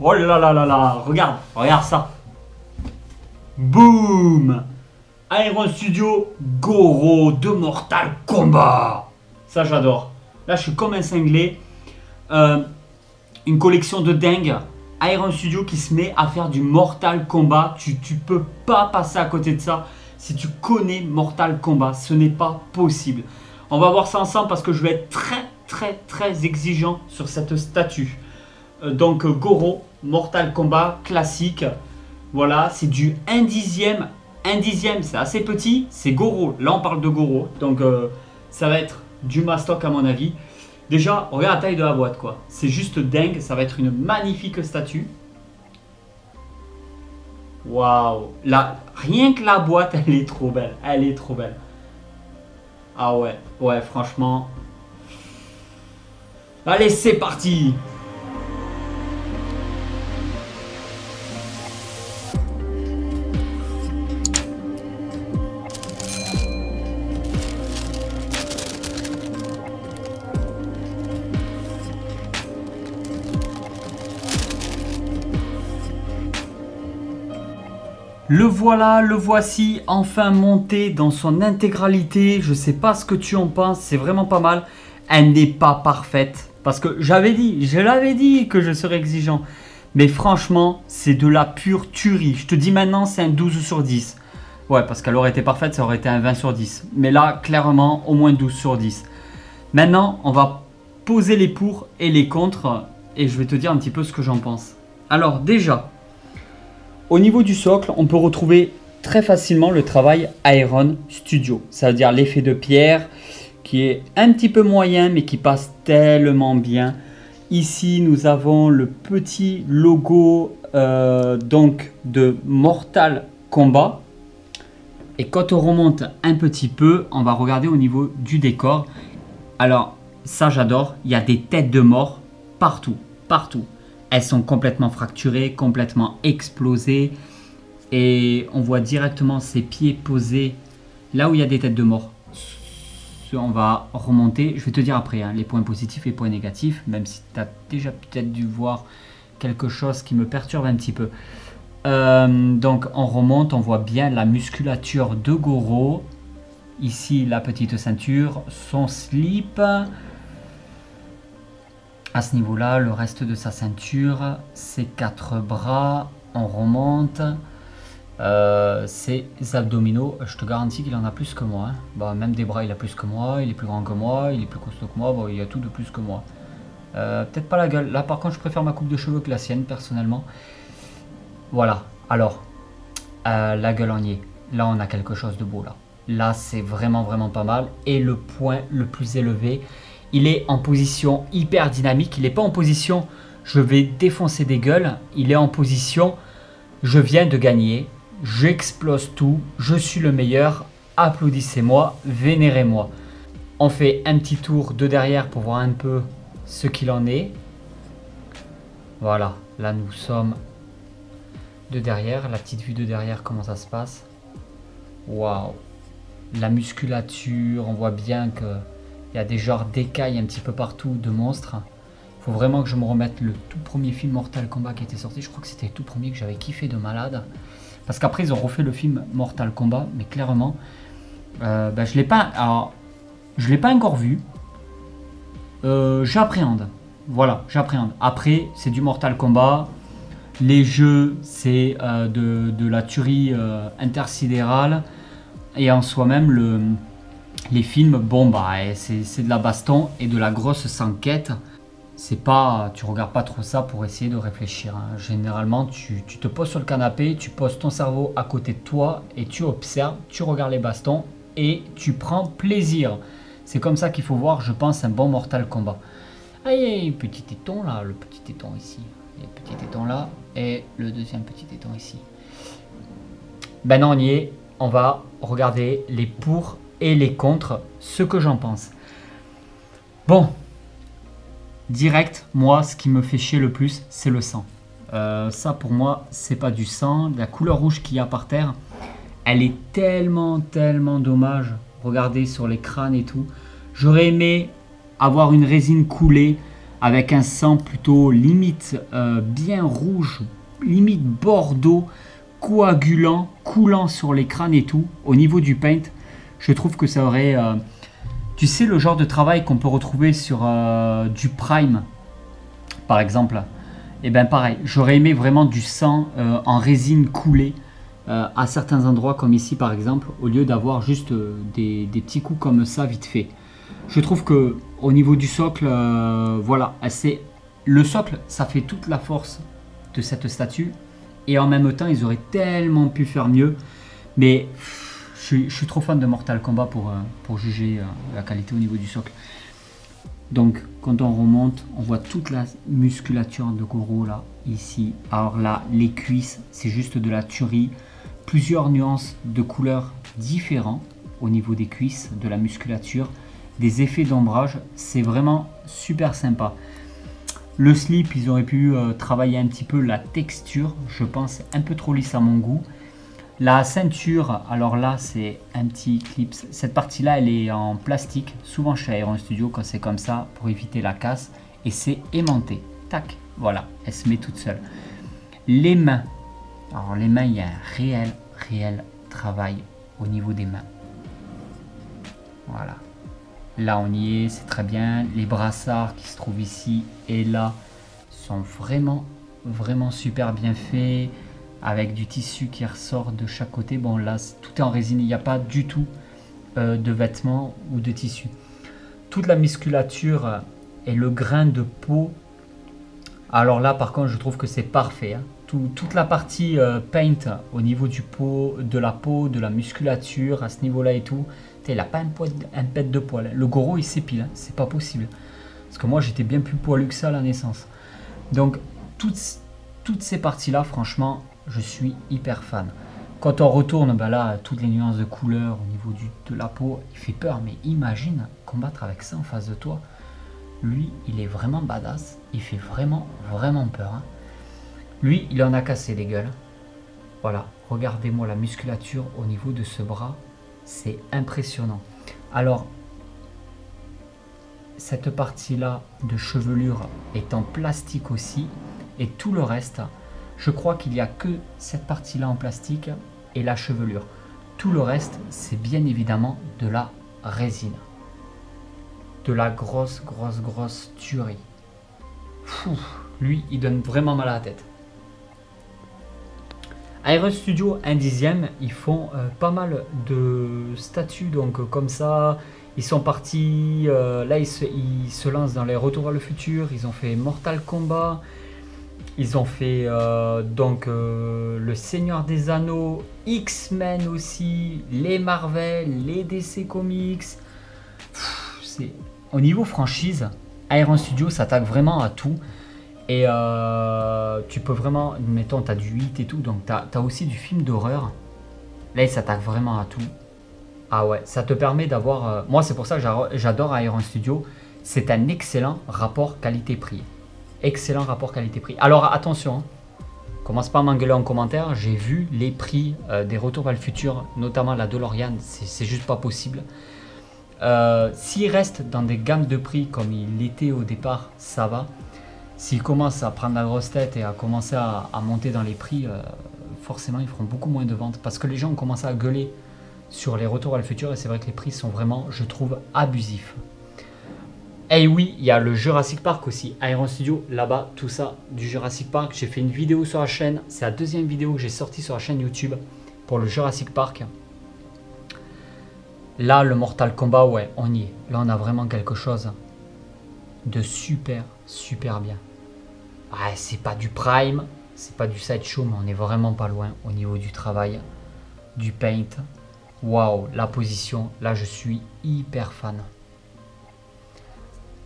Oh là là là là, regarde, regarde ça. Boum. Iron Studio Goro de Mortal Kombat. Ça j'adore. Là je suis comme un cinglé. Une collection de dingue. Iron Studio qui se met à faire du Mortal Kombat. Tu peux pas passer à côté de ça. Si tu connais Mortal Kombat, ce n'est pas possible. On va voir ça ensemble parce que je vais être très exigeant sur cette statue. Donc Goro, Mortal Kombat classique. Voilà, c'est du 1/10. 1/10, c'est assez petit. C'est Goro. Là, on parle de Goro. Donc, ça va être du mastoc à mon avis. Déjà, regarde la taille de la boîte, quoi. C'est juste dingue. Ça va être une magnifique statue. Waouh. Là, rien que la boîte, elle est trop belle. Elle est trop belle. Ah ouais, ouais, franchement. Allez, c'est parti. Le voilà, le voici enfin monté dans son intégralité. Je sais pas ce que tu en penses, c'est vraiment pas mal. Elle n'est pas parfaite parce que je l'avais dit que je serais exigeant. Mais franchement, c'est de la pure tuerie. Je te dis maintenant, c'est un 12 sur 10. Ouais, parce qu'elle aurait été parfaite, ça aurait été un 20 sur 10. Mais là, clairement, au moins 12 sur 10. Maintenant, on va poser les pour et les contre et je vais te dire un petit peu ce que j'en pense. Alors déjà, au niveau du socle, on peut retrouver très facilement le travail Iron Studio. Ça veut dire l'effet de pierre qui est un petit peu moyen mais qui passe tellement bien. Ici, nous avons le petit logo donc de Mortal Kombat. Et quand on remonte un petit peu, on va regarder au niveau du décor. Alors, ça j'adore, il y a des têtes de mort partout, partout. Elles sont complètement fracturées, complètement explosées. Et on voit directement ses pieds posés là où il y a des têtes de mort. On va remonter. Je vais te dire après hein, les points positifs et les points négatifs. Même si tu as déjà peut-être dû voir quelque chose qui me perturbe un petit peu. Donc on remonte, on voit bien la musculature de Goro. Ici la petite ceinture, son slip. À ce niveau-là, le reste de sa ceinture, ses 4 bras, on remonte. Ses abdominaux, je te garantis qu'il en a plus que moi. Hein. Bah, même des bras, il a plus que moi, il est plus grand que moi, il est plus costaud que moi, bon, il a tout de plus que moi. Peut-être pas la gueule. Là, par contre, je préfère ma coupe de cheveux que la sienne, personnellement. Voilà. Alors, la gueule en y est. Là, on a quelque chose de beau, là. Là, c'est vraiment pas mal. Et le point le plus élevé, il est en position hyper dynamique. Il n'est pas en position je vais défoncer des gueules. Il est en position je viens de gagner. J'explose tout. Je suis le meilleur. Applaudissez-moi. Vénérez-moi. On fait un petit tour de derrière pour voir un peu ce qu'il en est. Voilà. Là, nous sommes de derrière. La petite vue de derrière, comment ça se passe. Waouh. La musculature. On voit bien que il y a des genres d'écailles un petit peu partout de monstres. Il faut vraiment que je me remette le tout premier film Mortal Kombat qui était sorti. Je crois que c'était le tout premier que j'avais kiffé de malade. Parce qu'après, ils ont refait le film Mortal Kombat. Mais clairement, je ne l'ai pas, encore vu. J'appréhende. Voilà, j'appréhende. Après, c'est du Mortal Kombat. Les jeux, c'est de la tuerie intersidérale. Et en soi-même, les films, bon bah c'est de la baston et de la grosse sanquette. C'est pas, tu regardes pas trop ça pour essayer de réfléchir. Hein. Généralement, tu te poses sur le canapé, tu poses ton cerveau à côté de toi et tu observes, tu regardes les bastons et tu prends plaisir. C'est comme ça qu'il faut voir, je pense, un bon Mortal Kombat. Ah, il y a un petit téton là, le petit téton ici. Il y a le petit téton là et le deuxième petit téton ici. Ben non, on y est. On va regarder les pour et les contre, ce que j'en pense. Bon, direct, moi, ce qui me fait chier le plus, c'est le sang. Ça, pour moi, c'est pas du sang. La couleur rouge qu'il y a par terre, elle est tellement dommage. Regardez sur les crânes et tout. J'aurais aimé avoir une résine coulée avec un sang plutôt limite bien rouge, limite bordeaux, coagulant, coulant sur les crânes et tout. Au niveau du paint, je trouve que ça aurait... tu sais, le genre de travail qu'on peut retrouver sur du prime, par exemple. Et bien pareil, j'aurais aimé vraiment du sang en résine coulée à certains endroits, comme ici par exemple, au lieu d'avoir juste des petits coups comme ça vite fait. Je trouve que au niveau du socle, voilà, le socle, ça fait toute la force de cette statue. Et en même temps, ils auraient tellement pu faire mieux. Mais je suis trop fan de Mortal Kombat pour juger la qualité au niveau du socle. Donc, quand on remonte, on voit toute la musculature de Goro là, ici. Alors là, les cuisses, c'est juste de la tuerie. Plusieurs nuances de couleurs différents au niveau des cuisses, de la musculature. Des effets d'ombrage, c'est vraiment super sympa. Le slip, ils auraient pu travailler un petit peu la texture, je pense un peu trop lisse à mon goût. La ceinture, alors là c'est un petit clip, cette partie là elle est en plastique, souvent chez Iron Studio quand c'est comme ça pour éviter la casse, et c'est aimanté, tac, voilà, elle se met toute seule. Les mains, alors les mains il y a un réel travail au niveau des mains, voilà. Là on y est, c'est très bien. Les brassards qui se trouvent ici et là sont vraiment super bien faits, avec du tissu qui ressort de chaque côté. Bon là tout est en résine, il n'y a pas du tout de vêtements ou de tissu. Toute la musculature et le grain de peau, alors là par contre je trouve que c'est parfait, hein. Toute la partie paint au niveau du peau, de la peau, de la musculature à ce niveau là et tout. Il n'a pas un pet de poil. Le Goro il s'épile, hein. C'est pas possible. Parce que moi j'étais bien plus poilu que ça à la naissance. Donc toutes ces parties là, franchement, je suis hyper fan. Quand on retourne, ben là, toutes les nuances de couleur au niveau de la peau, il fait peur. Mais imagine combattre avec ça en face de toi. Lui, il est vraiment badass. Il fait vraiment peur, hein. Lui, il en a cassé des gueules. Voilà, regardez-moi la musculature au niveau de ce bras. C'est impressionnant. Alors, cette partie-là de chevelure est en plastique aussi. Et tout le reste, je crois qu'il n'y a que cette partie-là en plastique et la chevelure. Tout le reste, c'est bien évidemment de la résine. De la grosse tuerie. Fou, lui, il donne vraiment mal à la tête. Iron Studio 1/10, ils font pas mal de statues, donc comme ça, ils sont partis, là ils se lancent dans les Retours vers le futur, ils ont fait Mortal Kombat, ils ont fait le Seigneur des Anneaux, X-Men aussi, les Marvel, les DC Comics. Au niveau franchise, Iron Studio s'attaque vraiment à tout. Et tu peux vraiment, mettons, tu as du 8 et tout, donc tu as aussi du film d'horreur. Là, il s'attaque vraiment à tout. Ah ouais, ça te permet d'avoir... moi, c'est pour ça que j'adore Iron Studio. C'est un excellent rapport qualité-prix. Excellent rapport qualité-prix. Alors, attention, hein. Commence pas à m'engueuler en commentaire. J'ai vu les prix des Retours vers le futur, notamment la DeLorean. C'est juste pas possible. S'il reste dans des gammes de prix comme il était au départ, ça va. S'ils commencent à prendre la grosse tête et à commencer à monter dans les prix, forcément ils feront beaucoup moins de ventes. Parce que les gens ont commencé à gueuler sur les Retours à le futur et c'est vrai que les prix sont vraiment, je trouve, abusifs. Et oui, il y a le Jurassic Park aussi. Iron Studio, là-bas, tout ça, du Jurassic Park. J'ai fait une vidéo sur la chaîne. C'est la deuxième vidéo que j'ai sortie sur la chaîne YouTube pour le Jurassic Park. Là, le Mortal Kombat, ouais, on y est. Là, on a vraiment quelque chose de super bien. Ouais, c'est pas du prime, c'est pas du sideshow, mais on est vraiment pas loin au niveau du travail, du paint. Waouh, la position, là je suis hyper fan.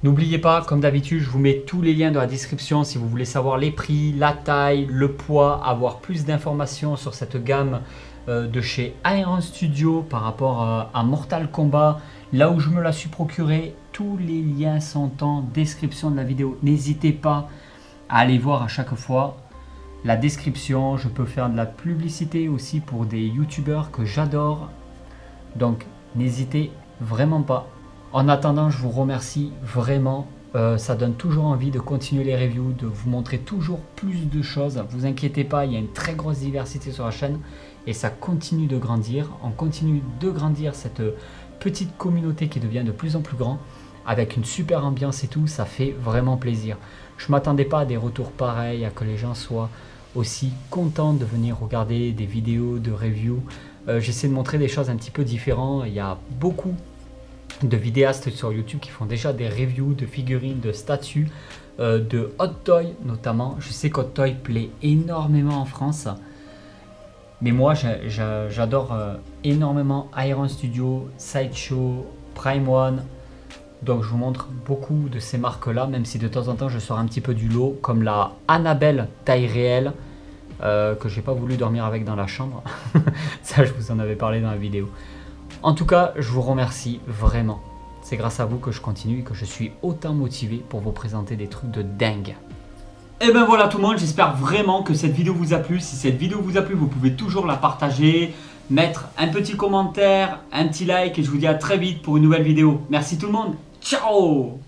N'oubliez pas, comme d'habitude, je vous mets tous les liens dans la description si vous voulez savoir les prix, la taille, le poids, avoir plus d'informations sur cette gamme de chez Iron Studio par rapport à Mortal Kombat, là où je me la suis procurée. Tous les liens sont en description de la vidéo. N'hésitez pas à aller voir à chaque fois la description. Je peux faire de la publicité aussi pour des youtubeurs que j'adore. Donc n'hésitez vraiment pas. En attendant, je vous remercie vraiment Ça donne toujours envie de continuer les reviews, de vous montrer toujours plus de choses. Vous inquiétez pas, il y a une très grosse diversité sur la chaîne et ça continue de grandir. On continue de grandir cette petite communauté qui devient de plus en plus grande avec une super ambiance et tout, ça fait vraiment plaisir. Je m'attendais pas à des retours pareils, à que les gens soient aussi contents de venir regarder des vidéos de review. J'essaie de montrer des choses un petit peu différentes. Il y a beaucoup de vidéastes sur YouTube qui font déjà des reviews de figurines, de statues, de Hot Toy notamment. Je sais qu'Hot Toy plaît énormément en France. Mais moi, j'adore énormément Iron Studio, Sideshow, Prime One. Donc je vous montre beaucoup de ces marques-là, même si de temps en temps je sors un petit peu du lot, comme la Annabelle taille réelle, que j'ai pas voulu dormir avec dans la chambre. Ça, je vous en avais parlé dans la vidéo. En tout cas, je vous remercie vraiment. C'est grâce à vous que je continue et que je suis autant motivé pour vous présenter des trucs de dingue. Et ben voilà tout le monde, j'espère vraiment que cette vidéo vous a plu. Si cette vidéo vous a plu, vous pouvez toujours la partager, mettre un petit commentaire, un petit like et je vous dis à très vite pour une nouvelle vidéo. Merci tout le monde, ciao!